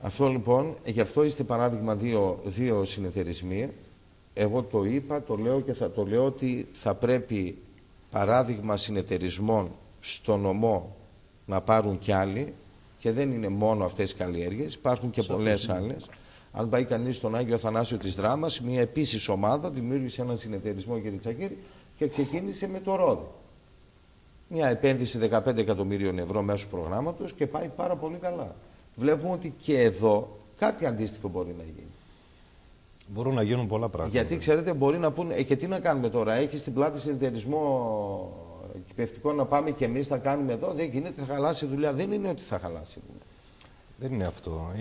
Αυτό λοιπόν, γι' αυτό είστε παράδειγμα δύο συνεταιρισμοί. Εγώ το είπα, το λέω και θα το λέω ότι θα πρέπει παράδειγμα συνεταιρισμών στο νομό να πάρουν κι άλλοι, και δεν είναι μόνο αυτές οι καλλιέργειες, υπάρχουν και πολλές άλλες. Αν πάει κανείς στον Άγιο Αθανάσιο της Δράμας, μια επίσης ομάδα δημιούργησε έναν συνεταιρισμό, κύριε Τσακίρη, και ξεκίνησε με το ρόδι. Μια επένδυση 15 εκατομμύριων ευρώ μέσω προγράμματος και πάει πάρα πολύ καλά. Βλέπουμε ότι και εδώ κάτι αντίστοιχο μπορεί να γίνει. Μπορούν να γίνουν πολλά πράγματα. Γιατί ξέρετε, μπορεί να πούνε, και τι να κάνουμε τώρα, έχει στην πλάτη συνεταιρισμό εκπαιδευτικό να πάμε και εμείς θα κάνουμε εδώ, δεν γίνεται, θα χαλάσει η δουλειά. Δεν είναι ότι θα χαλάσει η δουλειά. Δεν είναι αυτό.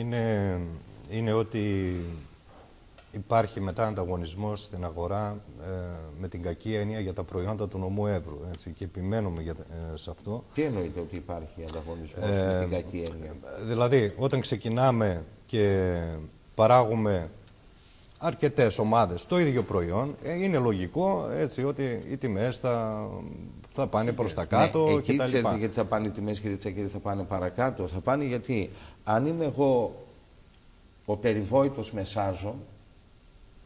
Είναι ότι υπάρχει μετά ανταγωνισμός στην αγορά με την κακή έννοια για τα προϊόντα του νομού Εύρου. Έτσι, και επιμένουμε σε αυτό. Τι εννοείται ότι υπάρχει ανταγωνισμός με την κακή έννοια? Δηλαδή, όταν ξεκινάμε και παράγουμε αρκετές ομάδες το ίδιο προϊόν, είναι λογικό έτσι, ότι οι τιμές θα πάνε προς τα κάτω. Ναι, εκεί ξέρετε γιατί θα πάνε οι τιμές, κύριε Τσακίρη, θα πάνε παρακάτω? Θα πάνε γιατί αν είμαι εγώ ο περιβόητος μεσάζων,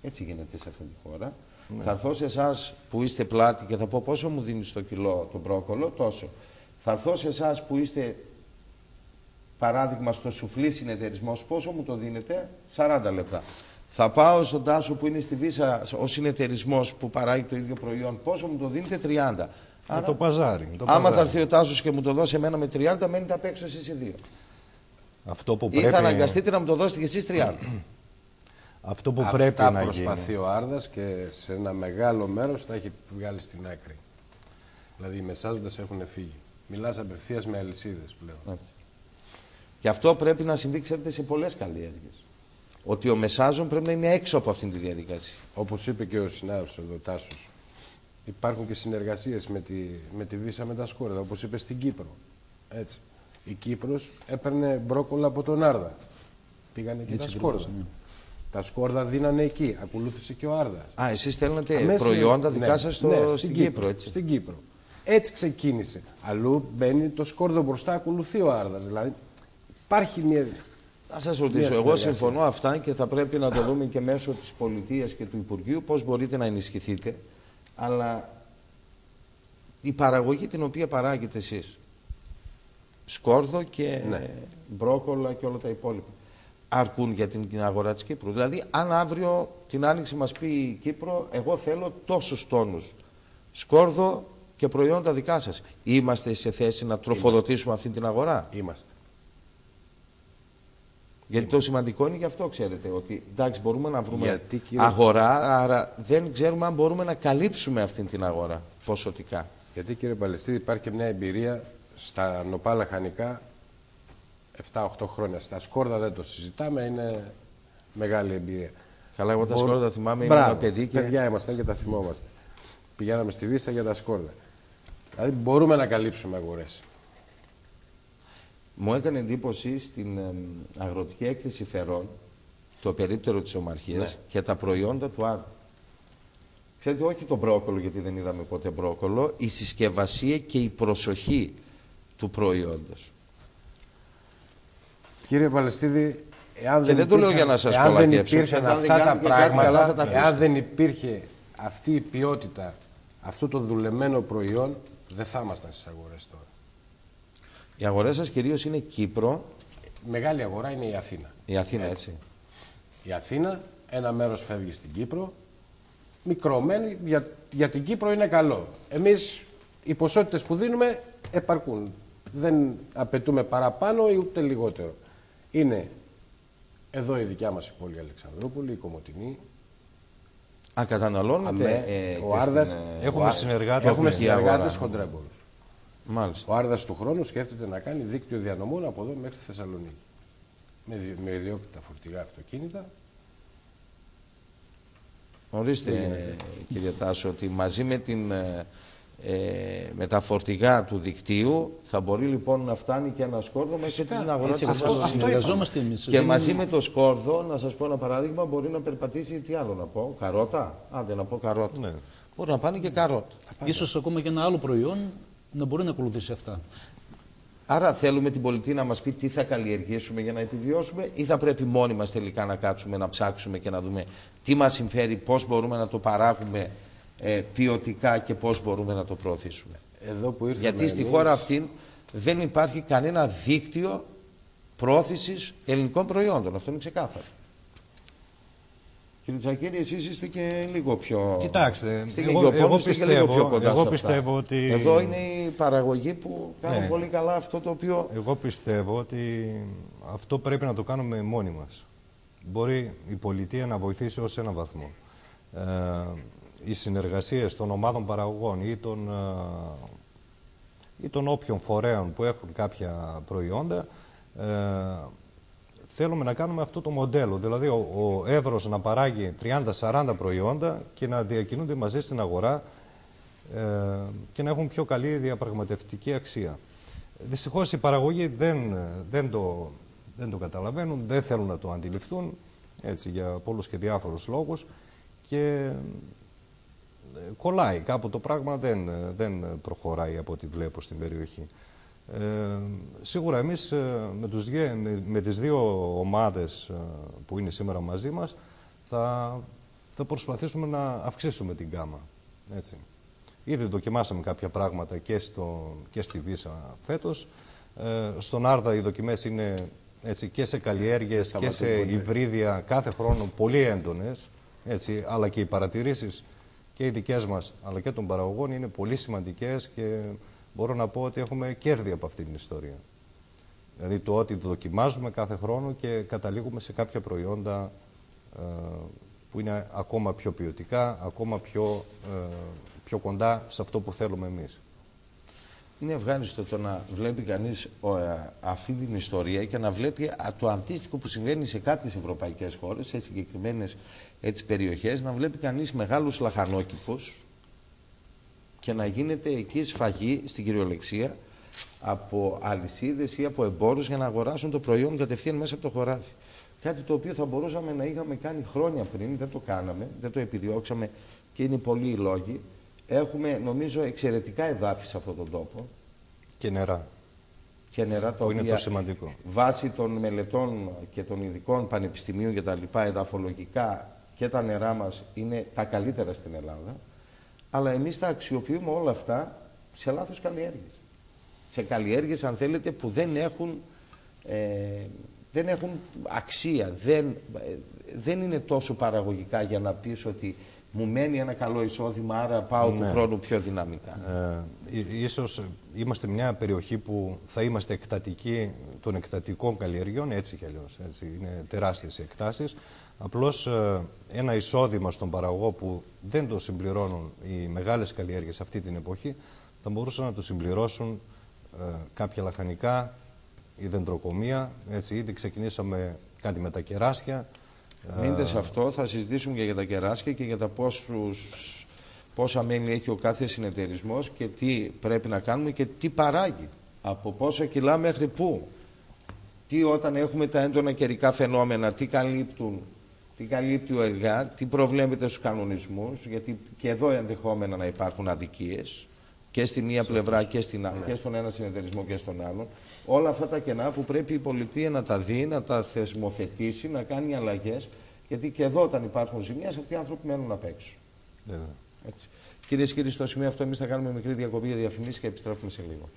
έτσι γίνεται σε αυτή τη χώρα, ναι, θα έρθω σε εσάς που είστε πλάτη και θα πω πόσο μου δίνει το κιλό το μπρόκολο, τόσο. Θα έρθω σε εσάς που είστε παράδειγμα στο σουφλί συνεταιρισμός, πόσο μου το δίνετε? 40 λεπτά. Θα πάω στον Τάσο που είναι στη Βύσα ο συνεταιρισμός που παράγει το ίδιο προϊόν, πόσο μου το δίνετε? 30. Άρα, το παζάρι. Άμα θα έρθει ο Τάσος και μου το δώσει εμένα με 30, μένετε απ' έξω εσείς οι δύο. Αυτό που ή θα αναγκαστείτε να μου το δώσετε και εσείς 30. Αυτό που πρέπει να γίνει. Προσπαθεί ο Άρδας και σε ένα μεγάλο μέρος τα έχει βγάλει στην άκρη. Δηλαδή οι μεσάζοντες έχουν φύγει. Μιλάς απευθείας με αλυσίδες πλέον. Έτσι. Και αυτό πρέπει να συμβεί, ξέρετε, σε πολλές καλλιέργειες. Ότι ο μεσάζων πρέπει να είναι έξω από αυτήν τη διαδικασία. Όπως είπε και ο συνάδελφος εδώ, Τάσος, υπάρχουν και συνεργασίες με τη Βύσα με τα σκόρδα, όπως είπε στην Κύπρο. Έτσι. Η Κύπρος έπαιρνε μπρόκολα από τον Άρδα. Πήγανε και τα σκόρδα. Ναι. Τα σκόρδα δίνανε εκεί. Ακολούθησε και ο Άρδας. Α, εσείς στέλνατε προϊόντα δικά σας στην Κύπρο, έτσι. Στην Κύπρο. Έτσι ξεκίνησε. Αλλού μπαίνει το σκόρδο μπροστά, ακολουθεί ο Άρδας. Δηλαδή υπάρχει μια. Να σας ρωτήσω, εγώ συμφωνώ αυτά και θα πρέπει να το δούμε και μέσω της πολιτείας και του Υπουργείου πώς μπορείτε να ενισχυθείτε, αλλά η παραγωγή την οποία παράγετε εσείς, σκόρδο και μπρόκολα και όλα τα υπόλοιπα, αρκούν για την αγορά της Κύπρου? Δηλαδή, αν αύριο την άνοιξη μας πει η Κύπρο, εγώ θέλω τόσους τόνους σκόρδο και προϊόντα δικά σας, είμαστε σε θέση να τροφοδοτήσουμε αυτή την αγορά? Είμαστε. Γιατί το σημαντικό είναι γι' αυτό, ξέρετε, ότι εντάξει, μπορούμε να βρούμε αγορά, άρα δεν ξέρουμε αν μπορούμε να καλύψουμε αυτή την αγορά ποσοτικά. Γιατί, κύριε Παλαιστίδη, υπάρχει και μια εμπειρία στα νοπά λαχανικά 7-8 χρόνια. Στα σκόρδα δεν το συζητάμε, είναι μεγάλη εμπειρία. Καλά, εγώ τα σκόρδα θυμάμαι, ήμουν ένα παιδί και. Παιδιά ήμασταν και τα θυμόμαστε. Πηγαίναμε στη Βύσα για τα σκόρδα. Δηλαδή μπορούμε να καλύψουμε αγορές. Μου έκανε εντύπωση στην αγροτική έκθεση Φερών, το περίπτερο της Ομαρχίας, και τα προϊόντα του Άρδου. Ξέρετε, όχι το μπρόκολο, γιατί δεν είδαμε ποτέ μπρόκολο, η συσκευασία και η προσοχή του προϊόντος. Κύριε Παλαιστίδη, εάν και δεν το λέω για να σας κολακέψω. Αν δεν υπήρχαν αυτά τα πράγματα, εάν δεν υπήρχε αυτή η ποιότητα, αυτό το δουλεμένο προϊόν, δεν θα ήμασταν στις αγορές τώρα. Οι αγορές σας κυρίως είναι Κύπρο. Μεγάλη αγορά είναι η Αθήνα. Η Αθήνα, έτσι. Η Αθήνα, ένα μέρος φεύγει στην Κύπρο. Μικρομένη, για την Κύπρο είναι καλό. Εμείς οι ποσότητες που δίνουμε επαρκούν. Δεν απαιτούμε παραπάνω ή ούτε λιγότερο. Είναι εδώ η δικιά μας η πόλη Αλεξανδρούπολη, η Κομοτηνή. Καταναλώνετε ο Άρδας. Έχουμε συνεργάτες χοντρέμπορους. Μάλιστα. Ο Άρδας του χρόνου σκέφτεται να κάνει δίκτυο διανομών από εδώ μέχρι Θεσσαλονίκη. Με ιδιόκτητα φορτηγά αυτοκίνητα. Ορίστε, κύριε Τάσο, ότι μαζί με τα φορτηγά του δικτύου θα μπορεί λοιπόν να φτάνει και ένα σκόρδο μέσα στην αγορά της Θεσσαλονίκης. Και μαζί με το σκόρδο, να σας πω ένα παράδειγμα, μπορεί να περπατήσει, τι άλλο να πω, καρότα. Άντε να πω καρότα. Ναι. Μπορεί να πάνε και καρότα. Ίσως ακόμα και ένα άλλο προϊόν να μπορεί να ακολουθήσει αυτά. Άρα θέλουμε την πολιτεία να μας πει τι θα καλλιεργήσουμε για να επιβιώσουμε, ή θα πρέπει μόνοι μας τελικά να κάτσουμε, να ψάξουμε και να δούμε τι μας συμφέρει, πώς μπορούμε να το παράγουμε ποιοτικά και πώς μπορούμε να το προωθήσουμε. Εδώ που Γιατί στη χώρα αυτή δεν υπάρχει κανένα δίκτυο πρόθεσης ελληνικών προϊόντων. Αυτό είναι ξεκάθαρο. Κύριε Τσακίρη, εσείς είστε και λίγο πιο... Κοιτάξτε, εγώ πιστεύω ότι... Εδώ είναι η παραγωγή που κάνουν πολύ καλά αυτό το οποίο... Εγώ πιστεύω ότι αυτό πρέπει να το κάνουμε μόνοι μας. Μπορεί η πολιτεία να βοηθήσει ως ένα βαθμό. Οι συνεργασίες των ομάδων παραγωγών ή των όποιων φορέων που έχουν κάποια προϊόντα, θέλουμε να κάνουμε αυτό το μοντέλο, δηλαδή ο Εύρος να παράγει 30-40 προϊόντα και να διακινούνται μαζί στην αγορά και να έχουν πιο καλή διαπραγματευτική αξία. Δυστυχώς οι παραγωγοί δεν το καταλαβαίνουν, δεν θέλουν να το αντιληφθούν, έτσι, για πολλούς και διάφορους λόγους, και κολλάει κάπου το πράγμα, δεν προχωράει από ό,τι βλέπω στην περιοχή. Σίγουρα εμείς με τις δύο ομάδες που είναι σήμερα μαζί μας θα προσπαθήσουμε να αυξήσουμε την γκάμα. Έτσι. Ήδη δοκιμάσαμε κάποια πράγματα και στη Βύσα φέτος. Στον Άρδα οι δοκιμές είναι έτσι, και σε καλλιέργειες και σε υβρίδια κάθε χρόνο πολύ έντονες, έτσι, αλλά και οι παρατηρήσεις και οι δικές μας αλλά και των παραγωγών είναι πολύ σημαντικές και μπορώ να πω ότι έχουμε κέρδη από αυτή την ιστορία. Δηλαδή το ότι δοκιμάζουμε κάθε χρόνο και καταλήγουμε σε κάποια προϊόντα που είναι ακόμα πιο ποιοτικά, ακόμα πιο κοντά σε αυτό που θέλουμε εμείς. Είναι ευχάριστο το να βλέπει κανείς αυτή την ιστορία και να βλέπει το αντίστοιχο που συμβαίνει σε κάποιες ευρωπαϊκές χώρες, σε συγκεκριμένες περιοχές, να βλέπει κανείς μεγάλους λαχανόκηπους και να γίνεται εκεί σφαγή στην κυριολεξία από αλυσίδες ή από εμπόρους για να αγοράσουν το προϊόν κατευθείαν μέσα από το χωράφι. Κάτι το οποίο θα μπορούσαμε να είχαμε κάνει χρόνια πριν, δεν το κάναμε, δεν το επιδιώξαμε και είναι πολλοί οι λόγοι. Έχουμε, νομίζω, εξαιρετικά εδάφη σε αυτόν τον τόπο. Και νερά. Και νερά τα οποία, οποία, είναι το σημαντικό. Βάσει των μελετών και των ειδικών πανεπιστημίων και τα λοιπά, εδαφολογικά και τα νερά μας είναι τα καλύτερα στην Ελλάδα. Αλλά εμείς τα αξιοποιούμε όλα αυτά σε λάθος καλλιέργειες. Σε καλλιέργειες, αν θέλετε, που δεν έχουν αξία. Δεν είναι τόσο παραγωγικά για να πεις ότι μου μένει ένα καλό εισόδημα, άρα πάω του χρόνου πιο δυναμικά. Ίσως είμαστε μια περιοχή που θα είμαστε εκτατικοί των εκτατικών καλλιεργειών, έτσι κι αλλιώς. Έτσι. Είναι τεράστιες οι εκτάσεις. Απλώς ένα εισόδημα στον παραγωγό που δεν το συμπληρώνουν οι μεγάλες καλλιέργειες αυτή την εποχή, θα μπορούσαν να το συμπληρώσουν κάποια λαχανικά, η δεντροκομεία. Έτσι, ήδη ξεκινήσαμε κάτι με τα κεράσια. Μείνετε σε αυτό, θα συζητήσουμε και για τα κεράσια και για τα πόσα μέλη έχει ο κάθε συνεταιρισμός και τι πρέπει να κάνουμε και τι παράγει. Από πόσα κιλά μέχρι πού. Τι όταν έχουμε τα έντονα καιρικά φαινόμενα, τι καλύπτει ο ΕΛΓΑ, τι προβλέπεται στους κανονισμούς, γιατί και εδώ ενδεχόμενα να υπάρχουν αδικίες και στη μία πλευρά και στον ένα συνεταιρισμό και στον άλλον. Όλα αυτά τα κενά που πρέπει η πολιτεία να τα δει, να τα θεσμοθετήσει, να κάνει αλλαγές, γιατί και εδώ όταν υπάρχουν ζημιές αυτοί οι άνθρωποι μένουν απ' έξω. Κυρίες και κύριοι, στο σημείο αυτό εμείς θα κάνουμε μικρή διακοπή για διαφημίσεις και επιστρέφουμε σε λίγο.